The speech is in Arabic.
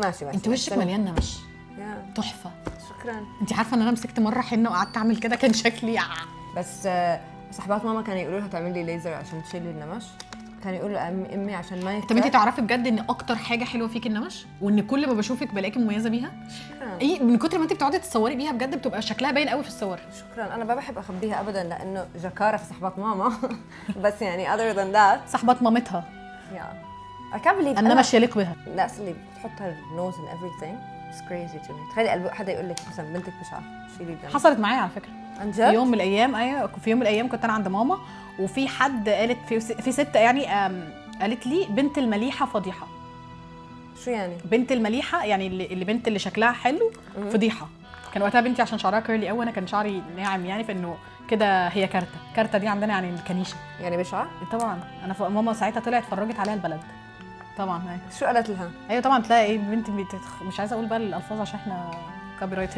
ماشي انت وشك مليان نمش تحفه. شكرا. انت عارفه ان انا مسكت مره حنه وقعدت اعمل كده كان شكلي بس صحبات ماما كانوا يقولوا لها تعمل لي ليزر عشان تشيل النمش، كانوا يقولوا امي عشان ما طب انت تعرفي بجد ان اكتر حاجه حلوه فيك النمش، وان كل ما بشوفك بلاقيكي مميزه بيها. ايه من كتر ما انت بتقعدي تتصوري بيها بجد بتبقى شكلها باين قوي في الصور. شكرا. انا ما بحب اخبيها ابدا لانه جكاره في صحبات ماما بس يعني other than that صحبات مامتها I can't believe النمش يليق بها. الناس اللي بتحط النوز and everything it's crazy to me. تخيلي حدا يقول لك مثلا بنتك بشعه شيلي الدم. حصلت معايا على فكره عن جد؟ في يوم من الايام. ايوه في يوم من الايام كنت انا عند ماما وفي حد قالت في ست يعني قالت لي بنت المليحه فضيحه. شو يعني؟ بنت المليحه يعني اللي بنت اللي شكلها حلو فضيحه. كان وقتها بنتي عشان شعرها كيرلي قوي وانا كان شعري ناعم يعني فانه كده هي كارته دي عندنا يعني الكنيشه يعني بشعه؟ طبعا. انا ماما ساعتها طلعت فرجت عليها البلد طبعا. ايوه شو قالت لها؟ ايوه طبعا تلاقي ايه بنتي مش عايزه اقول بقى الالفاظ عشان احنا كوبي رايت.